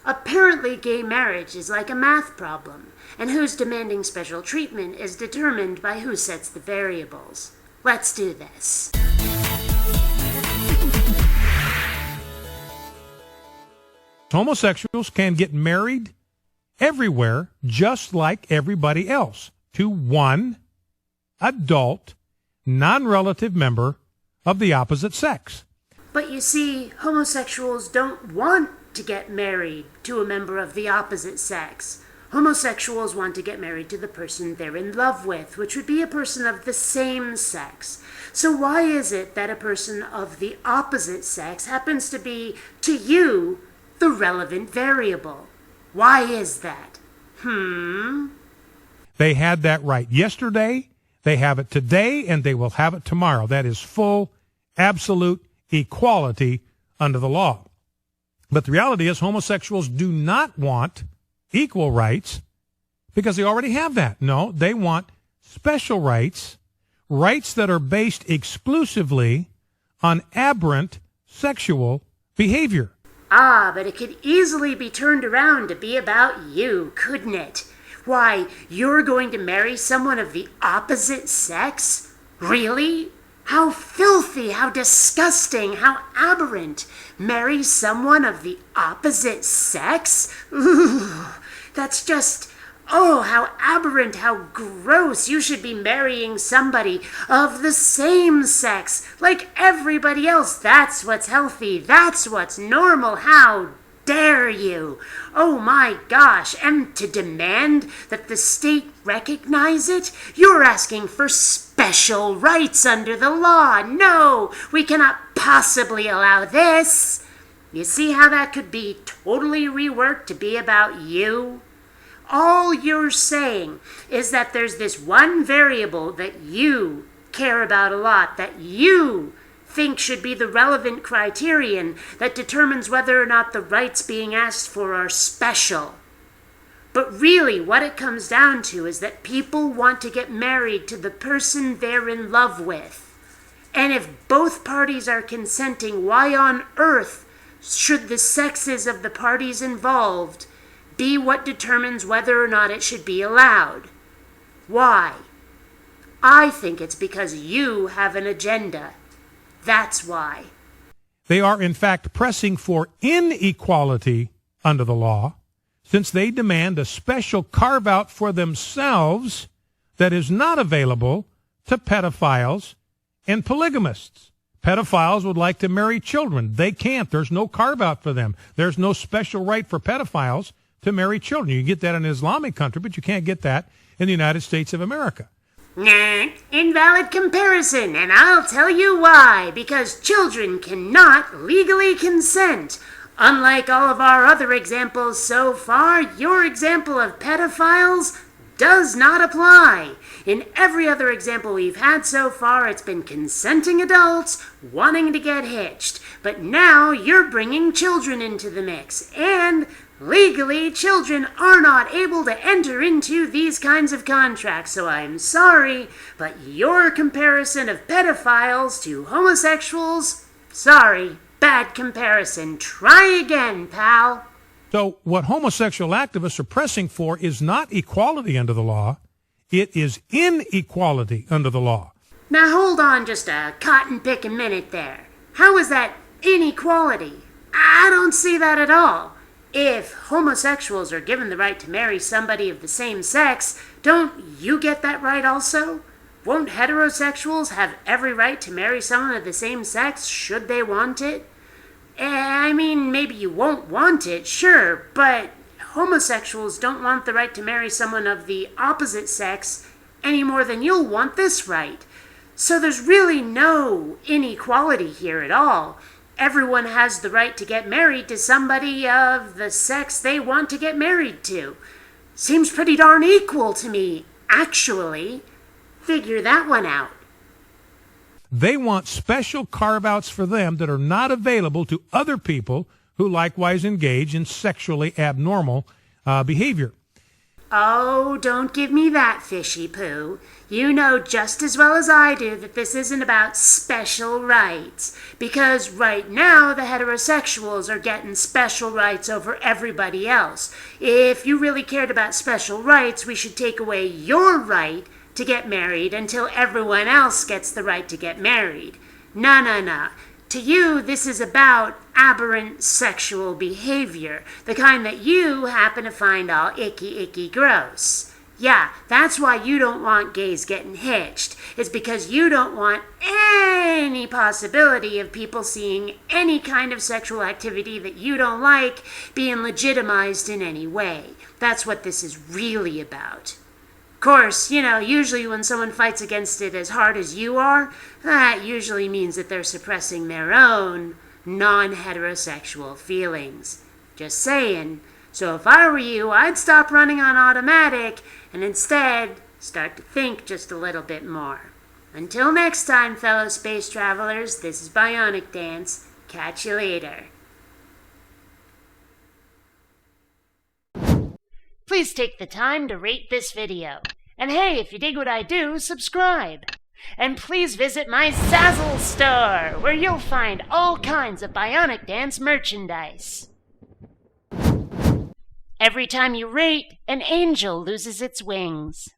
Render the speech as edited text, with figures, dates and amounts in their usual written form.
Apparently gay marriage is like a math problem, and who's demanding special treatment is determined by who sets the variables. Let's do this. Homosexuals can get married everywhere just like everybody else to one adult, non-relative member of the opposite sex. But you see, homosexuals don't want to get married to a member of the opposite sex. Homosexuals want to get married to the person they're in love with, which would be a person of the same sex. So why is it that a person of the opposite sex happens to be, to you, the relevant variable? Why is that? They had that right yesterday, they have it today, and they will have it tomorrow. That is full, absolute equality under the law. But the reality is homosexuals do not want equal rights because they already have that. No, they want special rights, rights that are based exclusively on aberrant sexual behavior. Ah, but it could easily be turned around to be about you, couldn't it? Why, you're going to marry someone of the opposite sex? Really? How filthy, how disgusting, how aberrant. Marry someone of the opposite sex? Ooh, that's just, oh, how aberrant, how gross. You should be marrying somebody of the same sex, like everybody else. That's what's healthy. That's what's normal. How dare you? Oh my gosh, and to demand that the state recognize it? You're asking for special rights under the law. No, we cannot possibly allow this. You see how that could be totally reworked to be about you? All you're saying is that there's this one variable that you care about a lot, that you think should be the relevant criterion that determines whether or not the rights being asked for are special. But really, what it comes down to is that people want to get married to the person they're in love with. And if both parties are consenting, why on earth should the sexes of the parties involved be what determines whether or not it should be allowed? Why? I think it's because you have an agenda. That's why. They are, in fact, pressing for inequality under the law, since they demand a special carve-out for themselves that is not available to pedophiles and polygamists. Pedophiles would like to marry children. They can't. There's no carve-out for them. There's no special right for pedophiles to marry children. You can get that in an Islamic country, but you can't get that in the United States of America. Nah, invalid comparison, and I'll tell you why. Because children cannot legally consent. Unlike all of our other examples so far, your example of pedophiles does not apply. In every other example we've had so far, it's been consenting adults wanting to get hitched. But now you're bringing children into the mix, and legally, children are not able to enter into these kinds of contracts, so I'm sorry, but your comparison of pedophiles to homosexuals, sorry, bad comparison. Try again, pal. So what homosexual activists are pressing for is not equality under the law. It is inequality under the law. Now hold on just a cotton-picking minute there. How is that inequality? I don't see that at all. If homosexuals are given the right to marry somebody of the same sex, don't you get that right also? Won't heterosexuals have every right to marry someone of the same sex should they want it? I mean, maybe you won't want it, sure, but homosexuals don't want the right to marry someone of the opposite sex any more than you'll want this right. So there's really no inequality here at all. Everyone has the right to get married to somebody of the sex they want to get married to. Seems pretty darn equal to me, actually. Figure that one out. They want special carve-outs for them that are not available to other people who likewise engage in sexually abnormal behavior. Oh, don't give me that, Fischy-Pooh. You know just as well as I do that this isn't about special rights. Because right now, the heterosexuals are getting special rights over everybody else. If you really cared about special rights, we should take away your right to get married until everyone else gets the right to get married. No. To you, this is about aberrant sexual behavior, the kind that you happen to find all icky gross. Yeah, that's why you don't want gays getting hitched. It's because you don't want any possibility of people seeing any kind of sexual activity that you don't like being legitimized in any way. That's what this is really about. Of course, usually when someone fights against it as hard as you are, that usually means that they're suppressing their own non-heterosexual feelings. Just saying. So if I were you, I'd stop running on automatic and instead start to think just a little bit more. Until next time, fellow space travelers, this is BionicDance. Catch you later. Please take the time to rate this video. And hey, if you dig what I do, subscribe. And please visit my Zazzle store, where you'll find all kinds of BionicDance merchandise. Every time you rate, an angel loses its wings.